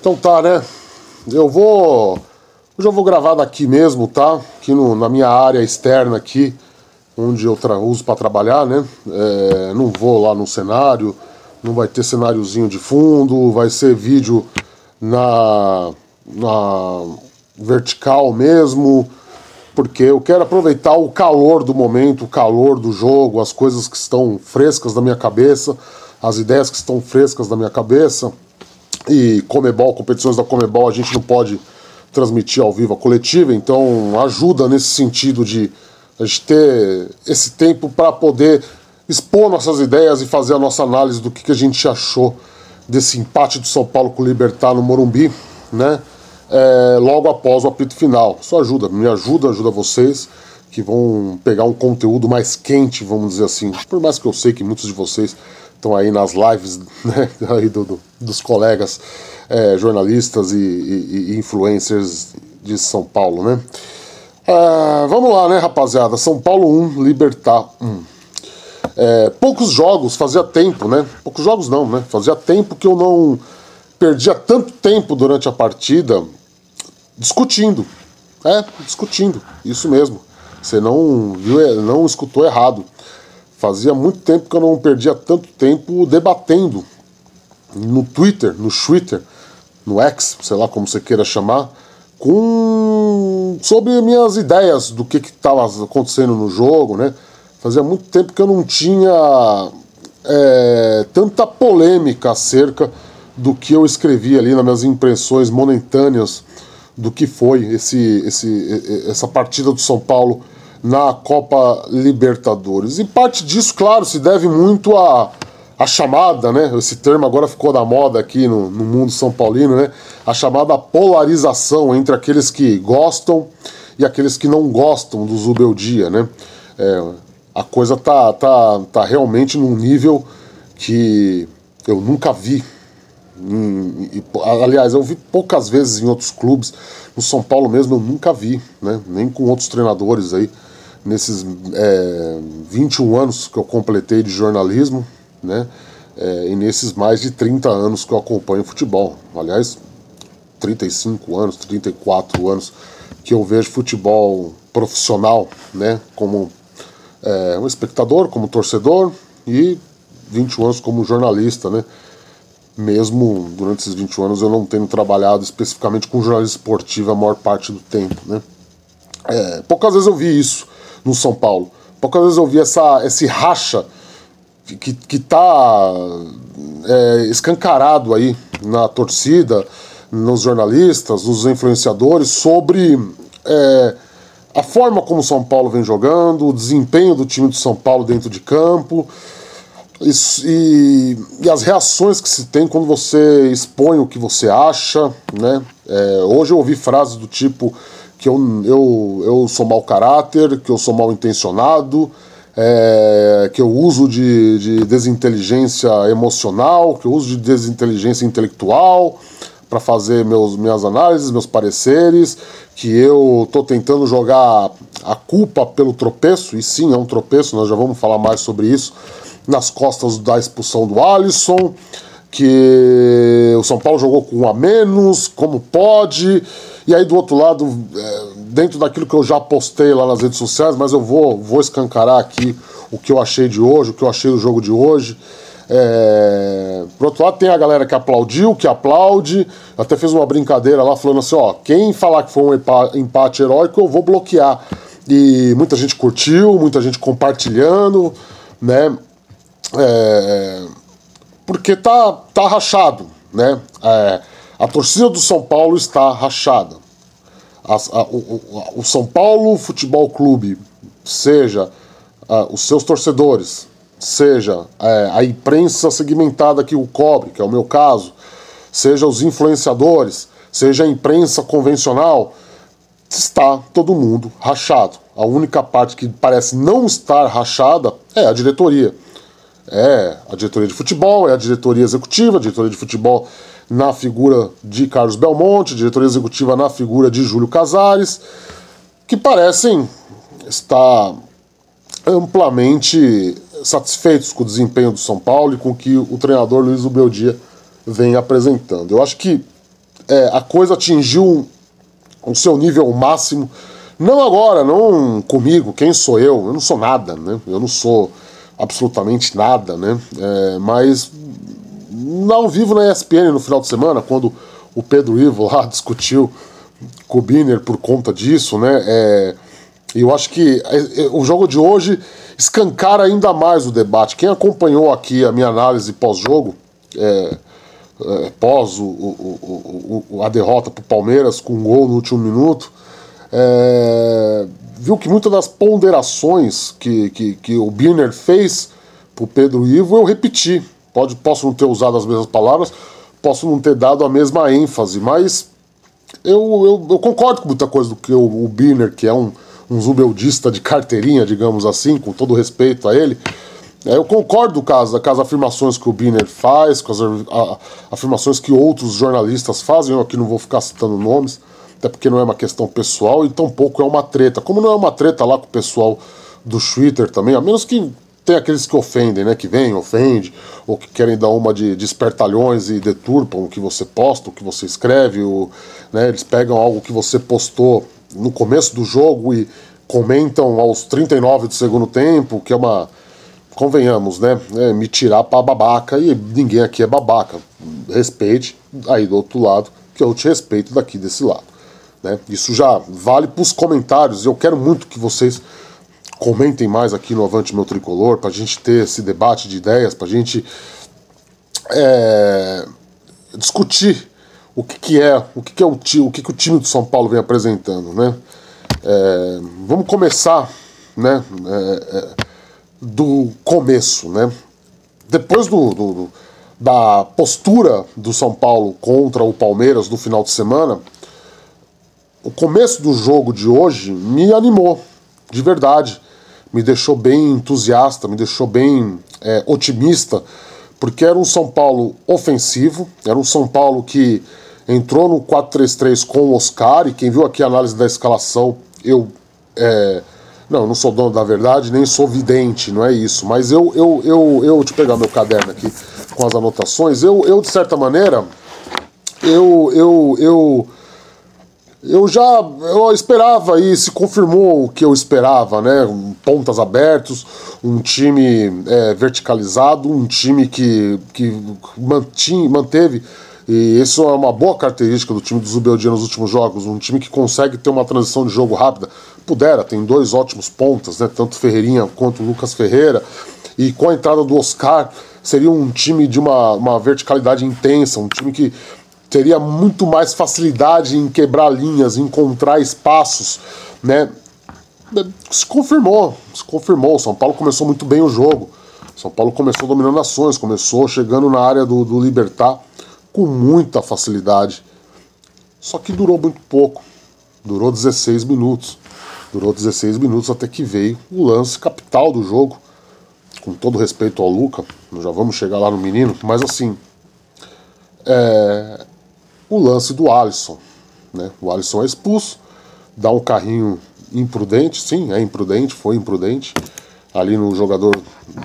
Então tá, né? Hoje eu vou gravar daqui mesmo, tá? Aqui na minha área externa aqui, onde eu uso para trabalhar, né? Não vou lá no cenário, não vai ter cenáriozinho de fundo, vai ser vídeo na vertical mesmo, porque eu quero aproveitar o calor do momento, o calor do jogo, as coisas que estão frescas na minha cabeça, as ideias que estão frescas na minha cabeça. E Comebol, competições da Comebol, a gente não pode transmitir ao vivo a coletiva, então ajuda nesse sentido de a gente ter esse tempo para poder expor nossas ideias e fazer a nossa análise do que a gente achou desse empate do São Paulo com o Libertad no Morumbi, né? Logo após o apito final. Isso ajuda, me ajuda, ajuda vocês que vão pegar um conteúdo mais quente, vamos dizer assim. Por mais que eu sei que muitos de vocês estão aí nas lives, né, aí dos colegas jornalistas e influencers de São Paulo, né? Vamos lá, né, rapaziada? São Paulo 1, Libertad 1. Poucos jogos, fazia tempo, né? Poucos jogos não, né? Fazia tempo que eu não perdia tanto tempo durante a partida discutindo. Discutindo, isso mesmo. Você não viu, não escutou errado. Fazia muito tempo que eu não perdia tanto tempo debatendo no Twitter, no X, sei lá como você queira chamar, sobre minhas ideias do que estava acontecendo no jogo, né? Fazia muito tempo que eu não tinha tanta polêmica acerca do que eu escrevi ali nas minhas impressões momentâneas do que foi essa partida do São Paulo na Copa Libertadores. E parte disso, claro, se deve muito à chamada, né? Esse termo agora ficou da moda aqui no mundo são paulino, né? A chamada polarização entre aqueles que gostam e aqueles que não gostam do Zubeldia, né? A coisa tá realmente num nível que eu nunca vi. Aliás, eu vi poucas vezes em outros clubes. No São Paulo mesmo eu nunca vi, né? Nem com outros treinadores aí. Nesses 21 anos que eu completei de jornalismo, né? E nesses mais de 30 anos que eu acompanho futebol. Aliás, 35 anos, 34 anos que eu vejo futebol profissional, né? Como um espectador, como torcedor, e 21 anos como jornalista, né? Mesmo durante esses 21 anos eu não tenho trabalhado especificamente com jornalismo esportivo a maior parte do tempo, né? Poucas vezes eu vi isso no São Paulo. Poucas vezes eu vi esse racha que tá escancarado aí na torcida, nos jornalistas, nos influenciadores, sobre a forma como o São Paulo vem jogando, o desempenho do time do São Paulo dentro de campo, e as reações que se tem quando você expõe o que você acha, né? Hoje eu ouvi frases do tipo que eu sou mau caráter, que eu sou mal intencionado, que eu uso de desinteligência emocional, que eu uso de desinteligência intelectual para fazer minhas análises, meus pareceres, que eu estou tentando jogar a culpa pelo tropeço, e sim, é um tropeço, nós já vamos falar mais sobre isso, nas costas da expulsão do Alisson, que o São Paulo jogou com um a menos, como pode, e aí do outro lado, dentro daquilo que eu já postei lá nas redes sociais, mas eu vou escancarar aqui o que eu achei de hoje, o que eu achei do jogo de hoje. Por outro lado tem a galera que aplaudiu, que aplaude, até fez uma brincadeira lá falando assim, ó, quem falar que foi um empate heróico eu vou bloquear. E muita gente curtiu, muita gente compartilhando, né? Porque tá rachado, né? A torcida do São Paulo está rachada. O São Paulo Futebol Clube, seja os seus torcedores, seja a imprensa segmentada que o cobre, que é o meu caso, seja os influenciadores, seja a imprensa convencional, está todo mundo rachado. A única parte que parece não estar rachada é a diretoria. A diretoria de futebol, a diretoria executiva, a diretoria de futebol na figura de Carlos Belmonte, a diretoria executiva na figura de Júlio Casares, que parecem estar amplamente satisfeitos com o desempenho do São Paulo e com o que o treinador Luiz Zubeldia vem apresentando. Eu acho que a coisa atingiu o seu nível máximo. Não agora, não comigo, quem sou eu? Eu não sou nada, né? Eu não sou absolutamente nada, né? Mas ao vivo na ESPN no final de semana, quando o Pedro Ivo lá discutiu com o Binner por conta disso, né? Eu acho que o jogo de hoje escancara ainda mais o debate. Quem acompanhou aqui a minha análise pós-jogo, pós a derrota para o Palmeiras com um gol no último minuto, viu que muitas das ponderações que o Binner fez para o Pedro Ivo eu repeti. Posso não ter usado as mesmas palavras, posso não ter dado a mesma ênfase, mas eu concordo com muita coisa do que o Binner, que é um zubeldista de carteirinha, digamos assim, com todo respeito a ele, eu concordo com as afirmações que o Binner faz, com as afirmações que outros jornalistas fazem. Eu aqui não vou ficar citando nomes, até porque não é uma questão pessoal e tampouco é uma treta. Como não é uma treta lá com o pessoal do Twitter também, a menos que tem aqueles que ofendem, né, que vêm, ofende, ou que querem dar uma de espertalhões e deturpam o que você posta, o que você escreve, né, eles pegam algo que você postou no começo do jogo e comentam aos 39 do segundo tempo, que é uma... Convenhamos, né? Me tirar pra babaca, e ninguém aqui é babaca. Respeite aí do outro lado, que eu te respeito daqui desse lado, né? Isso já vale pros comentários. Eu quero muito que vocês comentem mais aqui no Avante Meu Tricolor, pra gente ter esse debate de ideias, pra gente discutir o que o time do São Paulo vem apresentando, né? Vamos começar, né? Do começo, né? Depois da postura do São Paulo contra o Palmeiras no final de semana, o começo do jogo de hoje me animou, de verdade. Me deixou bem entusiasta, me deixou bem otimista, porque era um São Paulo ofensivo, era um São Paulo que entrou no 4-3-3 com o Oscar, e quem viu aqui a análise da escalação, não sou dono da verdade, nem sou vidente, não é isso. Mas eu deixa eu pegar meu caderno aqui com as anotações. Eu de certa maneira, eu esperava, e se confirmou o que eu esperava, né? Pontas abertos, um time verticalizado, um time que manteve, e isso é uma boa característica do time do Zubeldia nos últimos jogos, um time que consegue ter uma transição de jogo rápida. Tem dois ótimos pontas, né? Tanto Ferreirinha quanto o Lucas Ferreira, e com a entrada do Oscar, seria um time de uma verticalidade intensa, um time que teria muito mais facilidade em quebrar linhas, encontrar espaços, né? Se confirmou. O São Paulo começou muito bem o jogo. O São Paulo começou dominando ações, começou chegando na área do Libertad com muita facilidade. Só que durou muito pouco. Durou 16 minutos. Durou 16 minutos até que veio o lance capital do jogo. Com todo respeito ao Luca, nós já vamos chegar lá no menino, mas assim, o lance do Alisson, né? O Alisson é expulso, dá um carrinho imprudente, sim, imprudente, foi imprudente, ali no jogador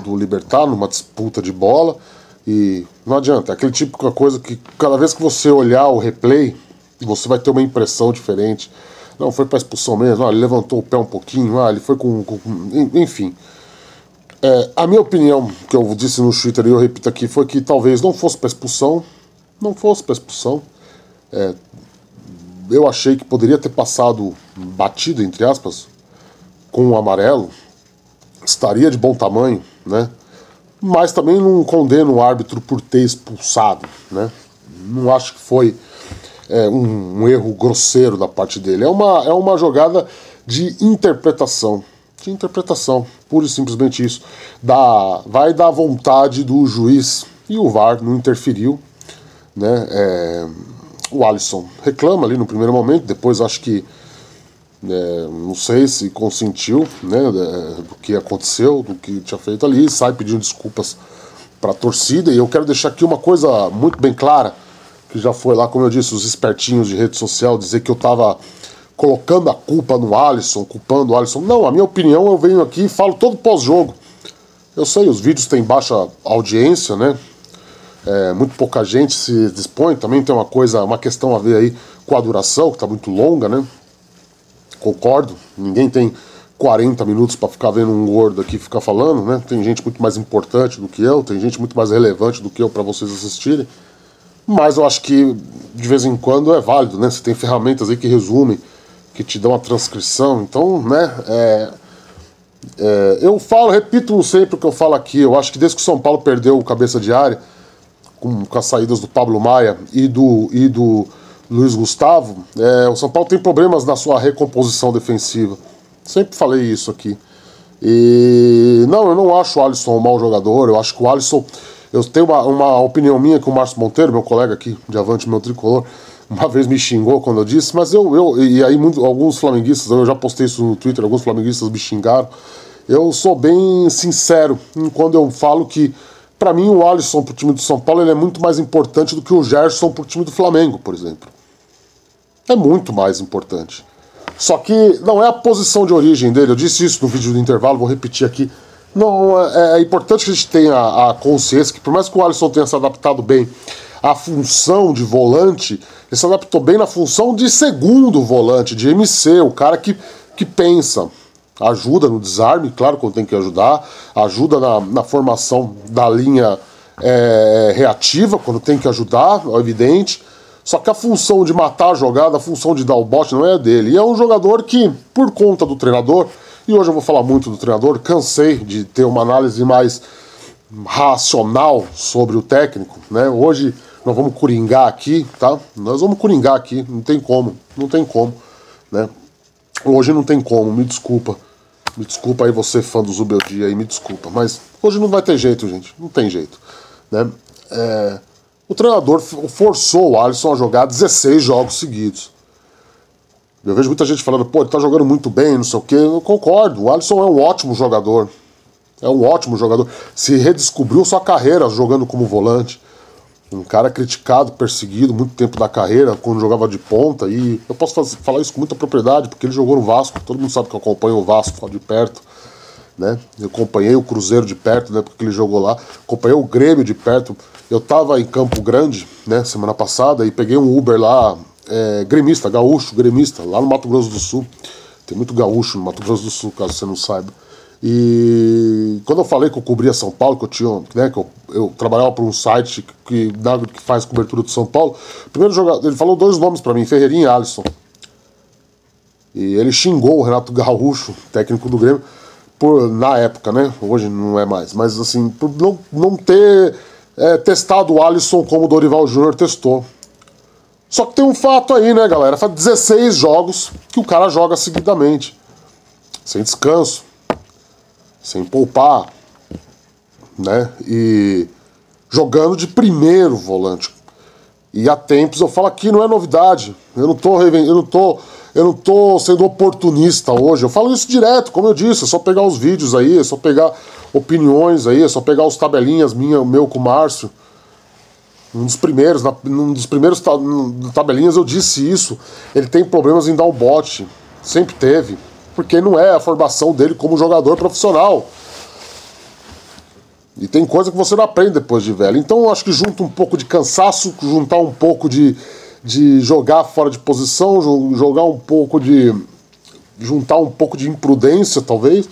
do Libertad, numa disputa de bola, e não adianta, é aquele tipo de coisa que cada vez que você olhar o replay, você vai ter uma impressão diferente. Não, foi para expulsão mesmo, ele levantou o pé um pouquinho, ele foi enfim. A minha opinião, que eu disse no Twitter e eu repito aqui, foi que talvez não fosse para expulsão. Eu achei que poderia ter passado batido, entre aspas, com o amarelo, estaria de bom tamanho, né? Mas também não condeno o árbitro por ter expulsado, né? Não acho que foi um erro grosseiro da parte dele. É uma jogada de interpretação. Pura e simplesmente isso. Vai dar vontade do juiz, e o VAR não interferiu, né? O Alisson reclama ali no primeiro momento, depois acho que não sei se consentiu, né, do que aconteceu, do que tinha feito ali, sai pedindo desculpas para a torcida. E eu quero deixar aqui uma coisa muito bem clara, que já foi lá, como eu disse, os espertinhos de rede social dizer que eu tava colocando a culpa no Alisson, culpando o Alisson. Não, a minha opinião, eu venho aqui e falo todo pós-jogo. Eu sei, os vídeos têm baixa audiência, né? muito pouca gente se dispõe. Também tem uma questão a ver aí com a duração, que está muito longa, né? Concordo, ninguém tem 40 minutos para ficar vendo um gordo aqui ficar falando, né? Tem gente muito mais importante do que eu, tem gente muito mais relevante do que eu para vocês assistirem. Mas eu acho que de vez em quando é válido, né? Você tem ferramentas aí que resumem, que te dão a transcrição. Então, né? Eu repito sempre o que eu falo aqui. Eu acho que desde que o São Paulo perdeu o cabeça de área, com as saídas do Pablo Maia e do Luiz Gustavo, o São Paulo tem problemas na sua recomposição defensiva. Sempre falei isso aqui. E não, eu não acho o Alisson um mau jogador. Eu acho que o Alisson... Eu tenho uma opinião minha que o Márcio Monteiro, meu colega aqui de Avante Meu Tricolor, uma vez me xingou quando eu disse, mas e aí alguns flamenguistas, eu já postei isso no Twitter, alguns flamenguistas me xingaram. Eu sou bem sincero quando eu falo que, pra mim, o Alisson pro time do São Paulo ele é muito mais importante do que o Gerson pro time do Flamengo, por exemplo. É muito mais importante. Só que não é a posição de origem dele, eu disse isso no vídeo do intervalo, vou repetir aqui. Não, é importante que a gente tenha a consciência que, por mais que o Alisson tenha se adaptado bem à função de volante, ele se adaptou bem na função de segundo volante, de MC, o cara que pensa, ajuda no desarme, claro que tem que ajudar, ajuda na formação da linha reativa, quando tem que ajudar, é evidente. Só que a função de matar a jogada, a função de dar o bote não é dele. E é um jogador que, por conta do treinador, e hoje eu vou falar muito do treinador, cansei de ter uma análise mais racional sobre o técnico, né? Hoje nós vamos coringar aqui, tá? Nós vamos coringar aqui, não tem como, né? Hoje não tem como, me desculpa. Me desculpa aí você, fã do Zubeldia, aí, me desculpa. Mas hoje não vai ter jeito, gente, não tem jeito, né? O treinador forçou o Alisson a jogar 16 jogos seguidos. Eu vejo muita gente falando, pô, ele tá jogando muito bem, não sei o quê. Eu concordo, o Alisson é um ótimo jogador. É um ótimo jogador. Se redescobriu sua carreira jogando como volante. Um cara criticado, perseguido muito tempo da carreira, quando jogava de ponta. E eu posso falar isso com muita propriedade, porque ele jogou no Vasco. Todo mundo sabe que eu acompanho o Vasco de perto, né? Eu acompanhei o Cruzeiro de perto, né, porque ele jogou lá. Acompanhei o Grêmio de perto. Eu tava em Campo Grande, né, semana passada, e peguei um Uber lá, gremista, gaúcho, gremista, lá no Mato Grosso do Sul. Tem muito gaúcho no Mato Grosso do Sul, caso você não saiba. E quando eu falei que eu cobria São Paulo, que eu tinha, né, que eu trabalhava por um site que faz cobertura de São Paulo, o primeiro jogador, ele falou 2 nomes pra mim, Ferreirinha e Alisson. E ele xingou o Renato Gaúcho, técnico do Grêmio, na época, né? Hoje não é mais, mas assim, por não ter testado o Alisson como o Dorival Júnior testou. Só que tem um fato aí, né, galera? Faz 16 jogos que o cara joga seguidamente. Sem descanso. Sem poupar. Né? E jogando de primeiro volante. E há tempos eu falo aqui, não é novidade. Eu não tô sendo oportunista hoje. Eu falo isso direto, como eu disse. É só pegar os vídeos aí, é só pegar opiniões aí, é só pegar os tabelinhas meu com o Márcio. Um dos primeiros tabelinhas eu disse isso. Ele tem problemas em dar o bote. Sempre teve. Porque não é a formação dele como jogador profissional. E tem coisa que você não aprende depois de velho. Então eu acho que junta um pouco de cansaço, juntar um pouco de jogar fora de posição, juntar um pouco de imprudência, talvez.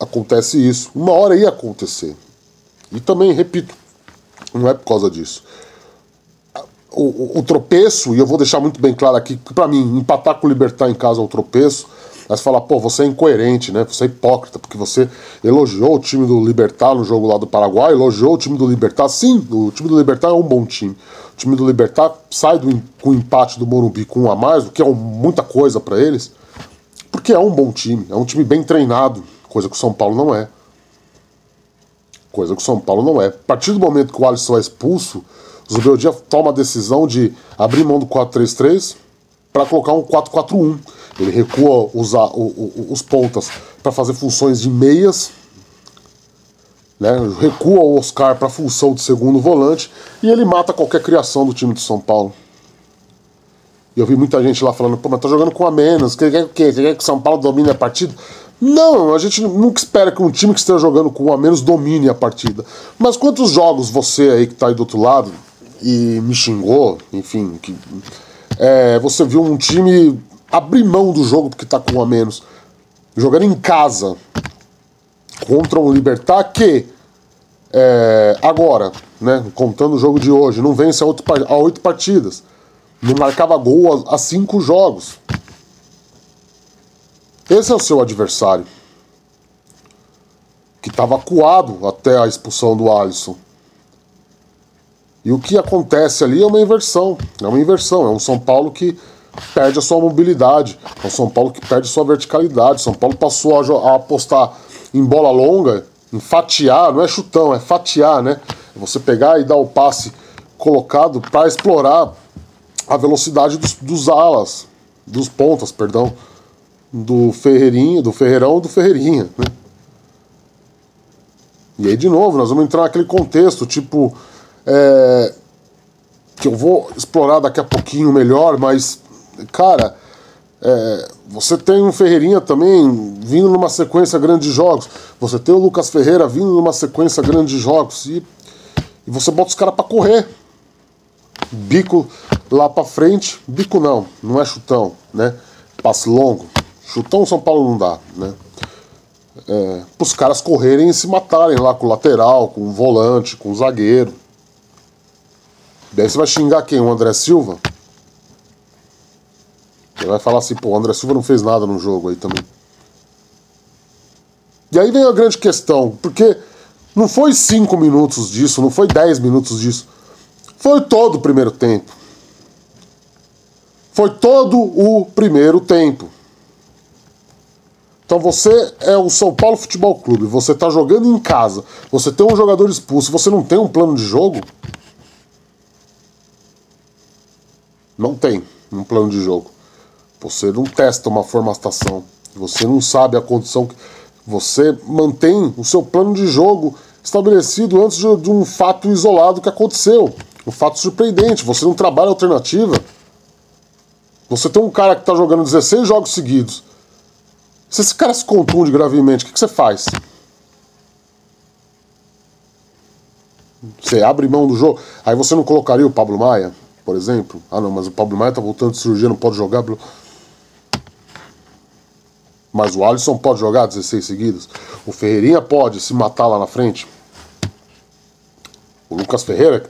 Acontece isso. Uma hora ia acontecer. E também, repito, não é por causa disso. O tropeço, e eu vou deixar muito bem claro aqui, que pra mim, empatar com o Libertad em casa é um tropeço. Aí você fala, pô, você é incoerente, né? Você é hipócrita, porque você elogiou o time do Libertad no jogo lá do Paraguai, elogiou o time do Libertad. Sim, o time do Libertad é um bom time. O time do Libertad sai com o empate do Morumbi com 1 a mais, o que é muita coisa pra eles, porque é um bom time, é um time bem treinado, coisa que o São Paulo não é. Coisa que o São Paulo não é. A partir do momento que o Alisson é expulso, o Zubeldia toma a decisão de abrir mão do 4-3-3 para colocar um 4-4-1. Ele recua os pontas para fazer funções de meias, né? Recua o Oscar para a função de segundo volante e ele mata qualquer criação do time de São Paulo. E eu vi muita gente lá falando, pô, mas tá jogando com a menos, quer que o São Paulo domine a partida? Não, a gente nunca espera que um time que esteja jogando com um a menos domine a partida. Mas quantos jogos você aí que tá aí do outro lado e me xingou, enfim, você viu um time abrir mão do jogo porque tá com um a menos, jogando em casa contra um Libertad que agora, né, contando o jogo de hoje, não vence a 8 partidas, não marcava gol a 5 jogos. Esse é o seu adversário, que estava acuado até a expulsão do Alisson. E o que acontece ali é uma inversão. É um São Paulo que perde a sua mobilidade, é um São Paulo que perde a sua verticalidade. São Paulo passou a apostar em bola longa, em fatiar, não é chutão, é fatiar, né? É você pegar e dar o passe colocado para explorar a velocidade dos alas, dos pontas, perdão, do Ferreirão e do Ferreirinha, né? E aí, de novo, nós vamos entrar naquele contexto, tipo, que eu vou explorar daqui a pouquinho melhor, mas, cara, você tem um Ferreirinha também vindo numa sequência grande de jogos, você tem o Lucas Ferreira vindo numa sequência grande de jogos, e você bota os caras pra correr. Bico lá pra frente, bico não é chutão, né? Passe longo. Chutão São Paulo não dá, né? Para os caras correrem e se matarem lá com o lateral, com o volante, com o zagueiro. Daí você vai xingar quem? O André Silva? Você vai falar assim, pô, o André Silva não fez nada no jogo aí também. E aí vem a grande questão, porque não foi 5 minutos disso, não foi 10 minutos disso. Foi todo o primeiro tempo. Foi todo o primeiro tempo. Então você é o São Paulo Futebol Clube, você está jogando em casa, você tem um jogador expulso, você não tem um plano de jogo? Não tem um plano de jogo. Você não testa uma formatação, você não sabe a condição, você mantém o seu plano de jogo estabelecido antes de um fato isolado que aconteceu, um fato surpreendente, você não trabalha alternativa. Você tem um cara que está jogando 16 jogos seguidos. Se esse cara se contunde gravemente, o que você faz? Você abre mão do jogo. Aí você não colocaria o Pablo Maia, por exemplo? Ah não, mas o Pablo Maia tá voltando de cirurgia, não pode jogar. Mas o Alisson pode jogar 16 seguidos. O Ferreirinha pode se matar lá na frente. O Lucas Ferreira, que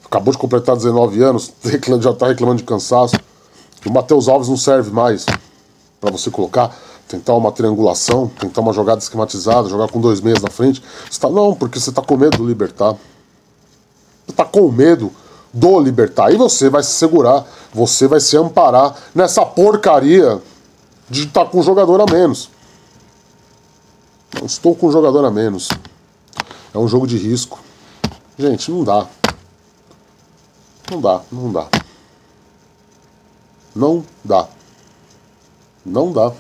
acabou de completar 19 anos, já tá reclamando de cansaço. O Matheus Alves não serve mais para você colocar, tentar uma triangulação, tentar uma jogada esquematizada, jogar com 2 meias na frente. Não, porque você tá com medo do Libertad. Você tá com medo do Libertad. E você vai se segurar, você vai se amparar nessa porcaria de estar com um jogador a menos. Não estou com um jogador a menos. É um jogo de risco. Gente, não dá. Não dá. Não dá.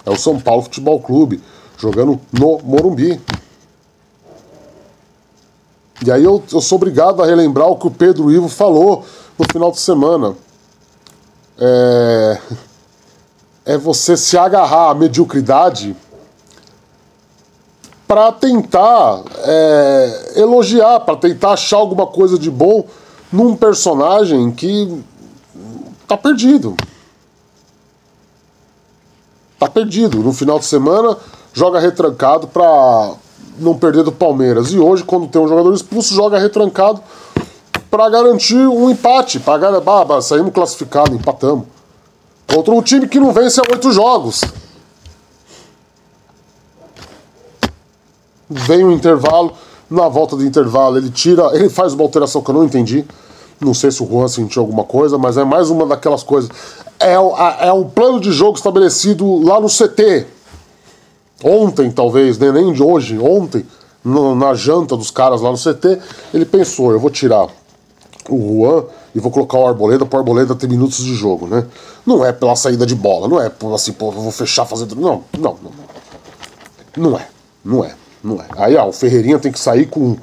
É o São Paulo Futebol Clube jogando no Morumbi. E aí eu sou obrigado a relembrar o que o Pedro Ivo falou no final de semana. É você se agarrar à mediocridade para tentar elogiar, para tentar achar alguma coisa de bom num personagem que tá perdido. Tá perdido. No final de semana, joga retrancado para não perder do Palmeiras. E hoje, quando tem um jogador expulso, joga retrancado para garantir um empate. Saímos classificados, empatamos. Contra um time que não vence há 8 jogos. Vem o intervalo, na volta do intervalo ele faz uma alteração que eu não entendi. Não sei se o Juan sentiu alguma coisa, mas é mais uma daquelas coisas. É um plano de jogo estabelecido lá no CT. Ontem, talvez, né? Nem de hoje, ontem, na janta dos caras lá no CT, ele pensou, eu vou tirar o Juan e vou colocar o Arboleda para o Arboleda ter minutos de jogo, né? Não é pela saída de bola, não é assim, pô, eu vou fechar fazendo... Não é. Aí, o Ferreirinha tem que sair com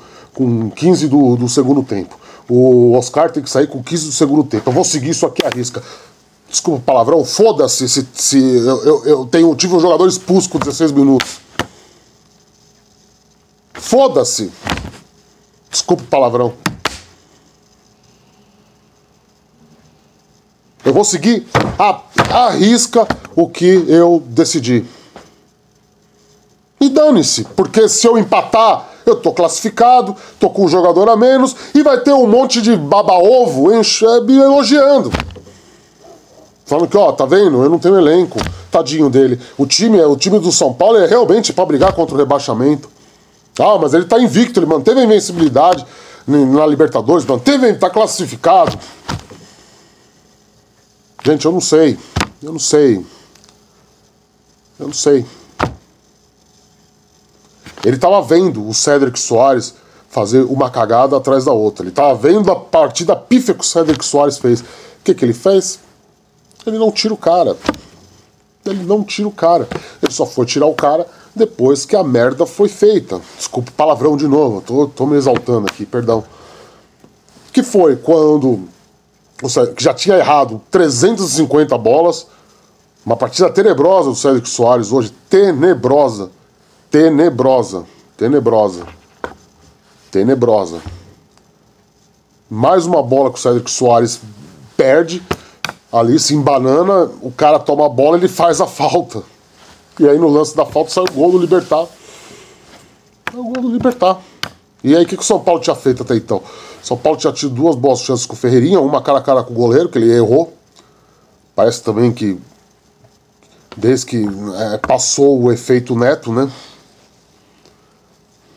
15 do segundo tempo. O Oscar tem que sair com 15 do segundo tempo. Eu vou seguir isso aqui à risca. Desculpa o palavrão, foda-se se eu tive um jogador expulso com 16 minutos. Foda-se. Desculpa o palavrão. Eu vou seguir à risca o que eu decidi. E dane-se, porque se eu empatar, eu tô classificado, tô com um jogador a menos, e vai ter um monte de baba-ovo me elogiando. Falando que, ó, tá vendo? Eu não tenho elenco. Tadinho dele. O time do São Paulo é realmente pra brigar contra o rebaixamento. Ah, mas ele tá invicto, ele manteve a invencibilidade na Libertadores, tá classificado. Gente, eu não sei. Ele tava vendo o Cédric Soares fazer uma cagada atrás da outra. Ele tava vendo a partida pífia que o Cédric Soares fez. O que ele fez? Ele não tira o cara. Ele só foi tirar o cara depois que a merda foi feita. Desculpa o palavrão de novo, tô me exaltando aqui, perdão. Que foi quando que já tinha errado 350 bolas, uma partida tenebrosa do Cédric Soares hoje, tenebrosa. Mais uma bola que o Cédric Soares perde, ali se embanana, o cara toma a bola, ele faz a falta. E aí no lance da falta sai o gol do Libertad. E aí o que o São Paulo tinha feito até então? O São Paulo tinha tido 2 boas chances com o Ferreirinha, uma cara a cara com o goleiro, que ele errou. Parece também que desde que passou o efeito Neto, né?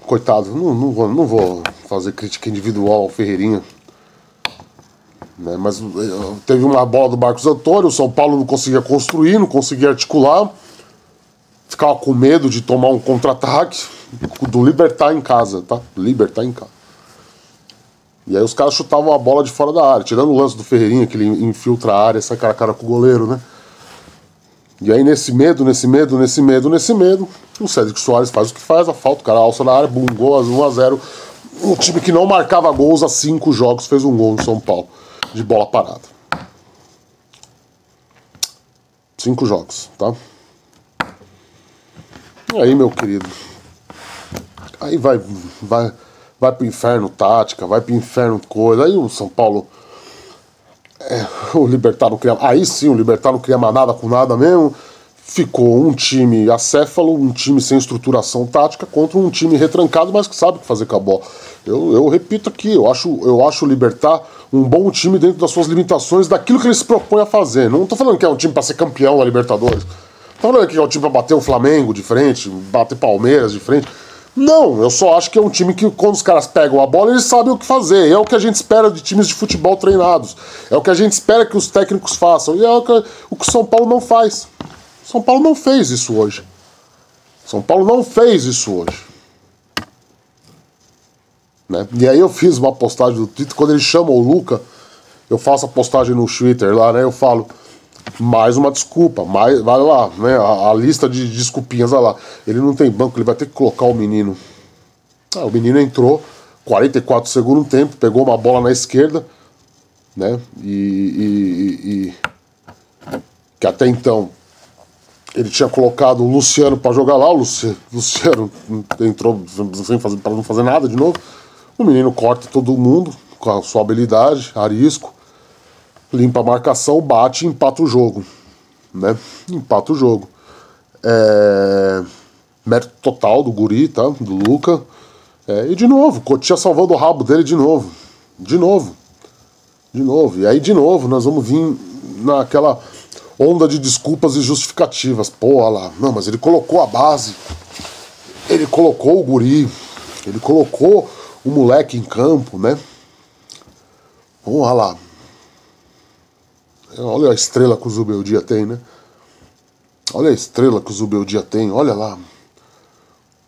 Coitado, não vou fazer crítica individual ao Ferreirinha. Né, mas teve uma bola do Marcos Antônio, o São Paulo não conseguia construir, não conseguia articular, ficava com medo de tomar um contra-ataque do Libertad em casa, tá? E aí os caras chutavam a bola de fora da área, tirando o lance do Ferreirinha, que ele infiltra a área, sai cara a cara com o goleiro, né? E aí nesse medo, o Cédric Soares faz o que faz, a falta, o cara alça na área, bum, gol, 1-0. Um time que não marcava gols há 5 jogos fez um gol no São Paulo. De bola parada. 5 jogos, tá? E aí, meu querido. Aí vai pro inferno tática, vai pro inferno coisa. Aí o São Paulo... o Libertad não cria... Aí sim, o Libertad não cria mais nada com nada mesmo. Ficou um time acéfalo, um time sem estruturação tática contra um time retrancado, mas que sabe o que fazer com a bola. Eu repito aqui, eu acho o Libertad um bom time dentro das suas limitações, daquilo que ele se propõe a fazer. Não tô falando que é um time para ser campeão da Libertadores. Tô falando que é um time para bater o Flamengo de frente, bater Palmeiras de frente. Não, eu só acho que é um time que quando os caras pegam a bola, eles sabem o que fazer. É o que a gente espera de times de futebol treinados. É o que a gente espera que os técnicos façam. E é o que o São Paulo não faz. São Paulo não fez isso hoje. Né? E aí eu fiz uma postagem no Twitter, quando ele chama o Luca, eu faço a postagem no Twitter lá, né? Eu falo, mais uma desculpa, vai lá, né? A lista de desculpinhas, vai lá. Ele não tem banco, ele vai ter que colocar o menino. O menino entrou, 44 segundos no tempo, pegou uma bola na esquerda, né? Que até então ele tinha colocado o Luciano para jogar lá, o Luciano entrou para não fazer nada de novo. O menino corta todo mundo com a sua habilidade, arisco, limpa a marcação, bate e empata o jogo. Né? Empata o jogo. Mérito total do guri, tá? Do Luca. E de novo, Cotia salvando o rabo dele de novo. De novo. E aí de novo nós vamos vir naquela onda de desculpas e justificativas. Pô, olha lá, não, mas ele colocou a base. Ele colocou o guri. Ele colocou o moleque em campo, né? Olha lá. Olha a estrela que o Zubeldia tem, né? Olha a estrela que o Zubeldia tem, olha lá.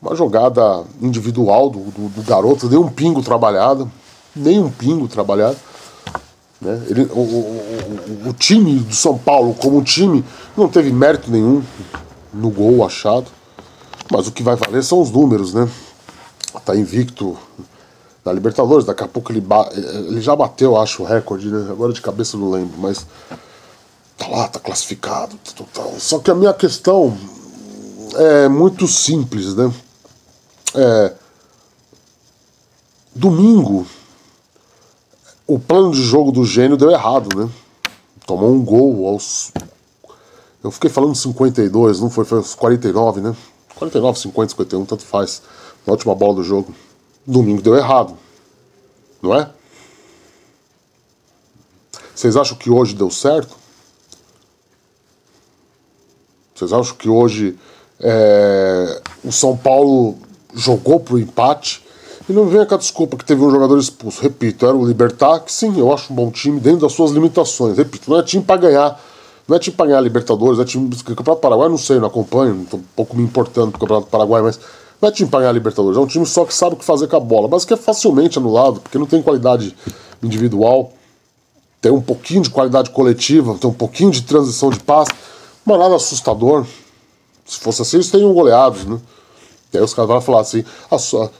Uma jogada individual do garoto, nem um pingo trabalhado. Né? O time do São Paulo, como time, não teve mérito nenhum no gol achado. Mas o que vai valer são os números, né? Tá invicto na Libertadores, daqui a pouco ele já bateu, acho, o recorde, né? Agora de cabeça eu não lembro, mas tá lá, tá classificado, tal. Só que a minha questão é muito simples, né? Domingo, o plano de jogo do Gênio deu errado, né? Tomou um gol aos... Eu fiquei falando 52, não foi? Foi aos 49, né? 49, 50, 51, tanto faz. Na última bola do jogo. Domingo deu errado. Não é? Vocês acham que hoje deu certo? Vocês acham que hoje o São Paulo jogou pro empate? E não venha com a desculpa que teve um jogador expulso. Repito, era o Libertad, que sim, eu acho um bom time dentro das suas limitações. Repito, não é time para ganhar. Não é time para ganhar Libertadores, é time do Campeonato Paraguai, não sei, não acompanho, estou um pouco me importando pro Campeonato Paraguai, mas não é time para ganhar Libertadores, é um time só que sabe o que fazer com a bola, mas que é facilmente anulado, porque não tem qualidade individual, tem um pouquinho de qualidade coletiva, tem um pouquinho de transição de passe, mas nada assustador. Se fosse assim, eles teriam goleados, né? E aí os caras vão falar assim,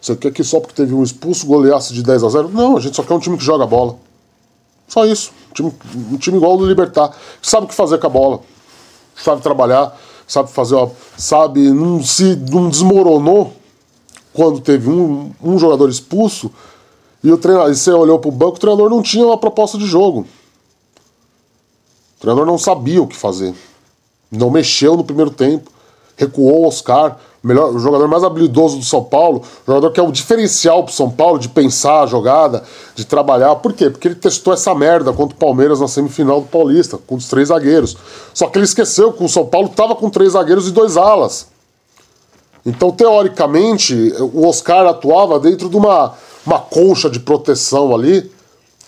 você quer que só porque teve um expulso goleasse de 10-0? Não, a gente só quer um time que joga a bola. Só isso. Um time igual ao do Libertad. Sabe o que fazer com a bola. Sabe trabalhar. Sabe fazer, sabe, não desmoronou quando teve um jogador expulso e o treinador, e você olhou pro banco, o treinador não tinha uma proposta de jogo. O treinador não sabia o que fazer. Não mexeu no primeiro tempo. Recuou o Oscar, o jogador mais habilidoso do São Paulo, o jogador que é o diferencial pro São Paulo de pensar a jogada, de trabalhar. Por quê? Porque ele testou essa merda contra o Palmeiras na semifinal do Paulista, com os 3 zagueiros. Só que ele esqueceu que o São Paulo tava com 3 zagueiros e 2 alas. Então, teoricamente, o Oscar atuava dentro de uma concha de proteção ali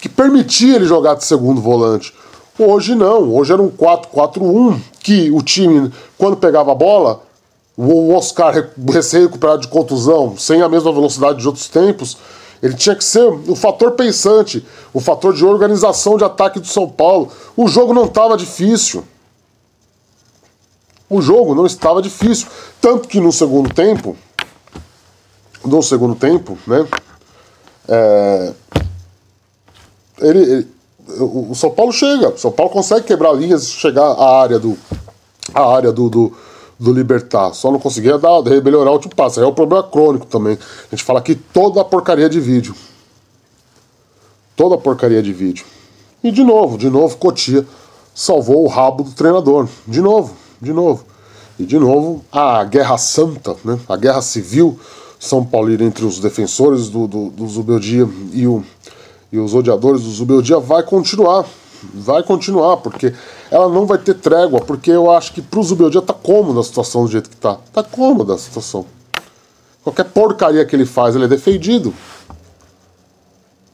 que permitia ele jogar de segundo volante. Hoje não, hoje era um 4-4-1, que o time, quando pegava a bola, o Oscar recém-recuperado de contusão, sem a mesma velocidade de outros tempos, ele tinha que ser o fator pensante, o fator de organização de ataque do São Paulo. O jogo não estava difícil. O jogo não estava difícil. Tanto que no segundo tempo, né, o São Paulo chega, o São Paulo consegue quebrar linhas e chegar à área do Libertad, só não conseguia melhorar o último passe. Aí é o problema crônico também. A gente fala aqui toda a porcaria de vídeo. Toda a porcaria de vídeo. E de novo, Cotia salvou o rabo do treinador. De novo. E de novo, a guerra santa, né? A guerra civil São Paulina entre os defensores do Zubeldia e os odiadores do Zubeldia vai continuar, porque ela não vai ter trégua, porque eu acho que pro Zubeldia tá cômoda a situação do jeito que tá cômoda a situação. Qualquer porcaria que ele faz, ele é defendido.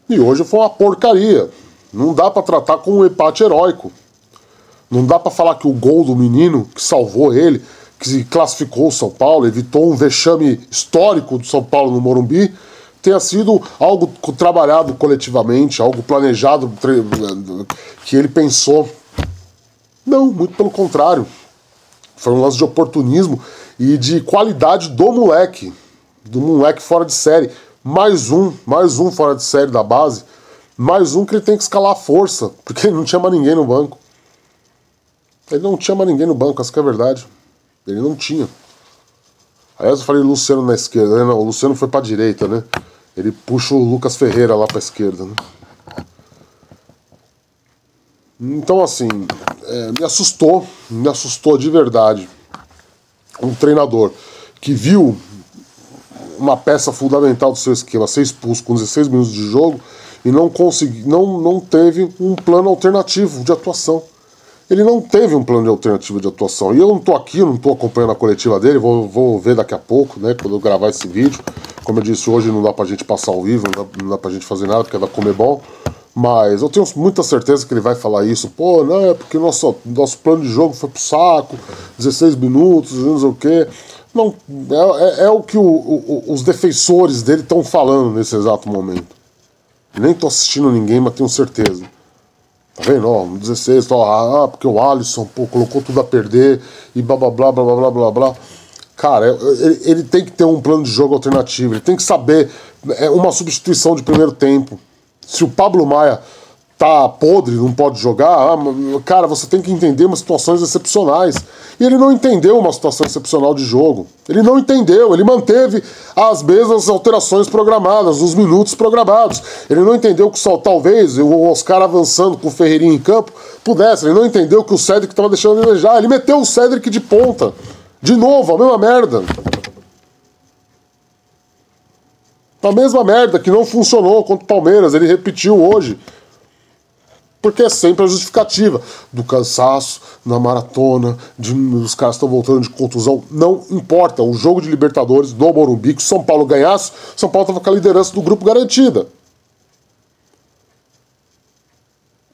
E hoje foi uma porcaria. Não dá pra tratar como um empate heróico. Não dá pra falar que o gol do menino que salvou ele, que classificou o São Paulo, evitou um vexame histórico do São Paulo no Morumbi, tenha sido algo trabalhado coletivamente, algo planejado, que ele pensou. Não, muito pelo contrário. Foi um lance de oportunismo e de qualidade do moleque fora de série. Mais um fora de série da base, mais um que ele tem que escalar a força, porque ele não tinha mais ninguém no banco. Essa que é a verdade. Ele não tinha. Aliás, eu falei Luciano na esquerda, né? Não, o Luciano foi pra direita, né? Ele puxa o Lucas Ferreira lá pra esquerda, né? Então, assim, me assustou de verdade. Um treinador que viu uma peça fundamental do seu esquema ser expulso com 16 minutos de jogo e não teve um plano alternativo de atuação. Ele não teve um plano alternativo de atuação. E eu não tô aqui, eu não tô acompanhando a coletiva dele, vou ver daqui a pouco, né, quando eu gravar esse vídeo. Como eu disse, hoje não dá pra gente passar ao vivo, não dá pra gente fazer nada, porque é da Comebol. Mas eu tenho muita certeza que ele vai falar isso. Pô, não, é porque nosso plano de jogo foi pro saco, 16 minutos, não sei o quê. Não, é o que os defensores dele estão falando nesse exato momento. Nem tô assistindo ninguém, mas tenho certeza. Tá vendo? Ó, 16, porque o Alisson, pô, colocou tudo a perder e blá blá blá blá blá blá blá. Cara, ele tem que ter um plano de jogo alternativo, ele tem que saber uma substituição de primeiro tempo. Se o Pablo Maia tá podre, não pode jogar. Cara, você tem que entender umas situações excepcionais. E ele não entendeu uma situação excepcional de jogo. Ele não entendeu, ele manteve as mesmas alterações programadas, os minutos programados. Ele não entendeu que só talvez o Oscar avançando com o Ferreirinha em campo pudesse. Ele não entendeu que o Cédric estava deixando ele desejar. Ele meteu o Cédric de ponta. De novo, a mesma merda. A mesma merda que não funcionou contra o Palmeiras. Ele repetiu hoje. Porque é sempre a justificativa do cansaço, na maratona, os caras estão voltando de contusão. Não importa, o jogo de Libertadores do Morumbi, que o São Paulo ganhasse, o São Paulo estava com a liderança do grupo garantida.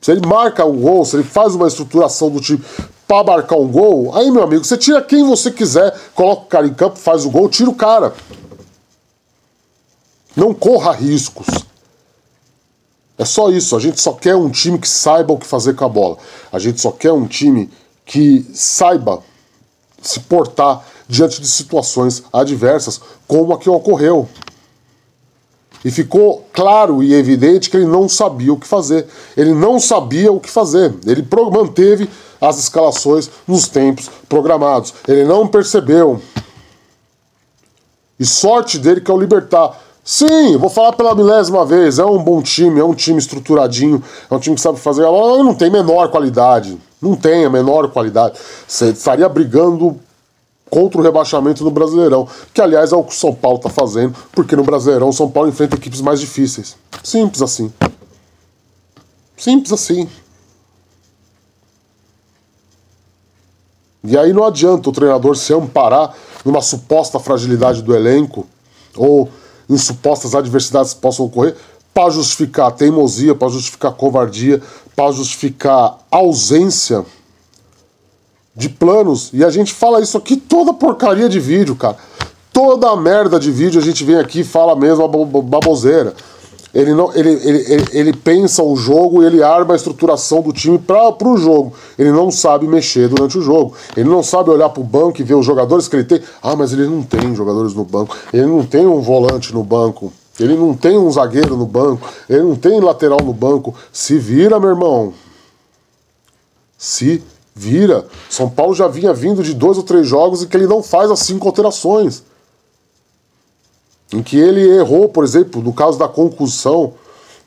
Se ele marca um gol, se ele faz uma estruturação do time para marcar um gol, aí, meu amigo, você tira quem você quiser, coloca o cara em campo, faz o gol, tira o cara. Não corra riscos. É só isso, a gente só quer um time que saiba o que fazer com a bola. A gente só quer um time que saiba se portar diante de situações adversas, como a que ocorreu. E ficou claro e evidente que ele não sabia o que fazer. Ele não sabia o que fazer. Ele manteve as escalações nos tempos programados. Ele não percebeu. E sorte dele que é o Libertad. Sim, vou falar pela milésima vez, é um bom time, é um time estruturadinho, é um time que sabe fazer a bola, não tem menor qualidade, não tem a menor qualidade. Você estaria brigando contra o rebaixamento no Brasileirão, que aliás é o que o São Paulo está fazendo, porque no Brasileirão o São Paulo enfrenta equipes mais difíceis. Simples assim. Simples assim. E aí não adianta o treinador se amparar numa suposta fragilidade do elenco, ou em supostas adversidades que possam ocorrer, para justificar teimosia, para justificar covardia, para justificar ausência de planos. E a gente fala isso aqui toda porcaria de vídeo, cara. Toda a merda de vídeo a gente vem aqui e fala mesmo a baboseira. Ele pensa o jogo e ele arma a estruturação do time para o jogo. Ele não sabe mexer durante o jogo. Ele não sabe olhar para o banco e ver os jogadores que ele tem. Ah, mas ele não tem jogadores no banco. Ele não tem um volante no banco. Ele não tem um zagueiro no banco. Ele não tem lateral no banco. Se vira, meu irmão. Se vira. São Paulo já vinha vindo de 2 ou 3 jogos e que ele não faz as 5 alterações. Em que ele errou, por exemplo, no caso da concussão,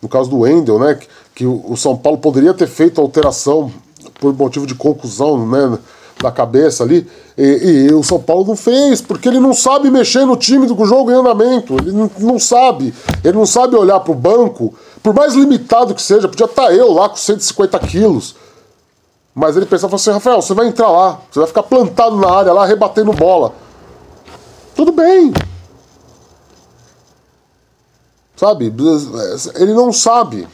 no caso do Wendel, né, que o São Paulo poderia ter feito alteração por motivo de concussão, né, da cabeça ali, e o São Paulo não fez, porque ele não sabe mexer no time do jogo em andamento, ele não sabe olhar para o banco, por mais limitado que seja, podia estar eu lá com 150 quilos, mas ele pensava assim, Rafael, você vai entrar lá, você vai ficar plantado na área lá, rebatendo bola. Tudo bem. Sabe? Ele não sabe.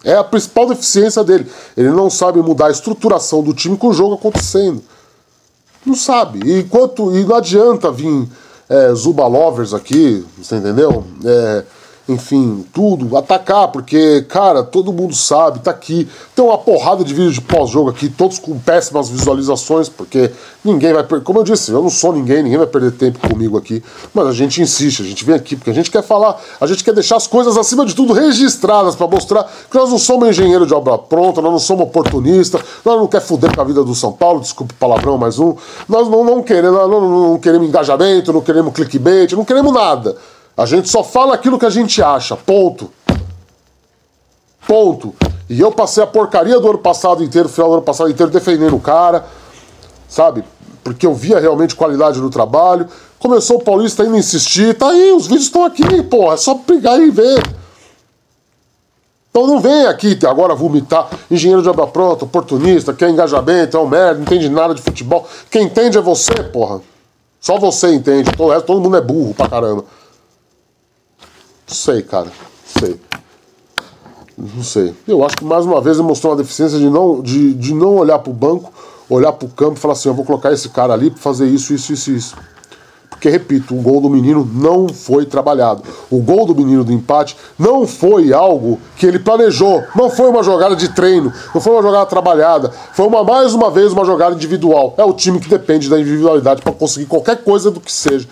É a principal deficiência dele. Ele não sabe mudar a estruturação do time com o jogo acontecendo. Não sabe. E não adianta vir Zuba Lovers aqui, você entendeu? Enfim, tudo, atacar, porque, cara, todo mundo sabe, tá aqui. Tem uma porrada de vídeos de pós-jogo aqui, todos com péssimas visualizações, porque ninguém vai perder. Como eu disse, eu não sou ninguém vai perder tempo comigo aqui. Mas a gente insiste, a gente vem aqui, porque a gente quer falar, a gente quer deixar as coisas, acima de tudo, registradas, para mostrar que nós não somos engenheiro de obra pronta, nós não somos oportunistas, nós não queremos fuder com a vida do São Paulo, desculpe o palavrão, mais um. Nós não queremos engajamento, não queremos clickbait, não queremos nada. A gente só fala aquilo que a gente acha, ponto. Ponto. E eu passei a porcaria do ano passado inteiro, final do ano passado inteiro, defendendo o cara, sabe? Porque eu via realmente qualidade no trabalho. Começou o Paulista ainda a insistir, tá aí, os vídeos estão aqui, porra, é só pegar e ver. Então não vem aqui agora vomitar, engenheiro de obra pronta, oportunista, quer engajamento, é um merda, não entende nada de futebol. Quem entende é você, porra. Só você entende, todo mundo é burro pra caramba. Sei, cara. Sei. Não sei. Eu acho que mais uma vez ele mostrou uma deficiência de não olhar pro banco, olhar pro campo e falar assim, eu vou colocar esse cara ali pra fazer isso. Porque, repito, o gol do menino não foi trabalhado. O gol do menino do empate não foi algo que ele planejou. Não foi uma jogada de treino, não foi uma jogada trabalhada. Foi mais uma vez uma jogada individual. É o time que depende da individualidade para conseguir qualquer coisa do que seja.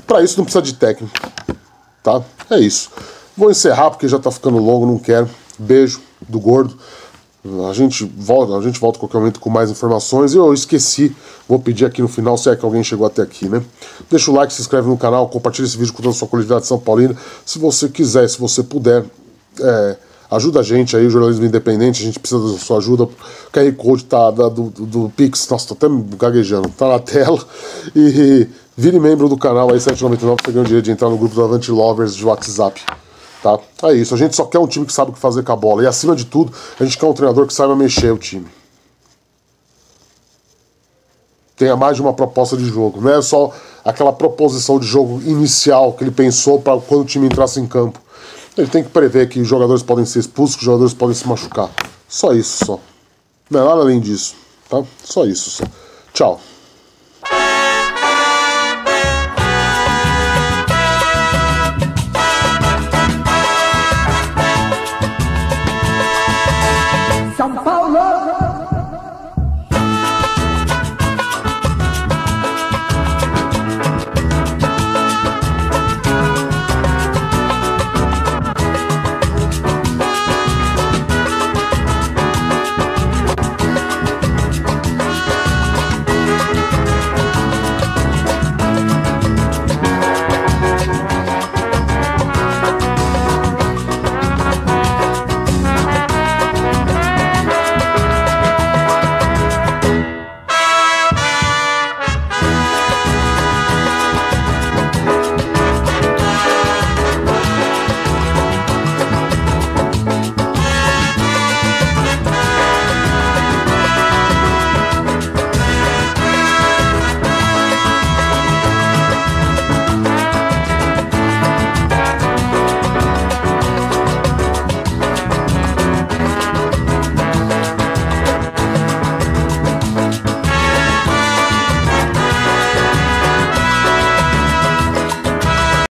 Para isso não precisa de técnico. Tá? É isso. Vou encerrar porque já tá ficando longo, não quero. Beijo do gordo. A gente volta a qualquer momento com mais informações. Eu esqueci, vou pedir aqui no final, se é que alguém chegou até aqui, né? Deixa o like, se inscreve no canal, compartilha esse vídeo com toda a sua coletividade São Paulina. Se você quiser, se você puder, ajuda a gente aí, o jornalismo independente, a gente precisa da sua ajuda. O QR Code tá do Pix, nossa, tô até gaguejando, tá na tela. E vire membro do canal aí, R$7,99, pra ganhar o direito de entrar no grupo do Avante Lovers de WhatsApp. Tá? É isso, a gente só quer um time que sabe o que fazer com a bola. E acima de tudo, a gente quer um treinador que saiba mexer o time. Tenha mais de uma proposta de jogo. Não é só aquela proposição de jogo inicial que ele pensou para quando o time entrasse em campo. Ele tem que prever que os jogadores podem ser expulsos, que os jogadores podem se machucar. Só isso, só. Não é nada além disso. Tá? Só isso, só. Tchau. São Paulo!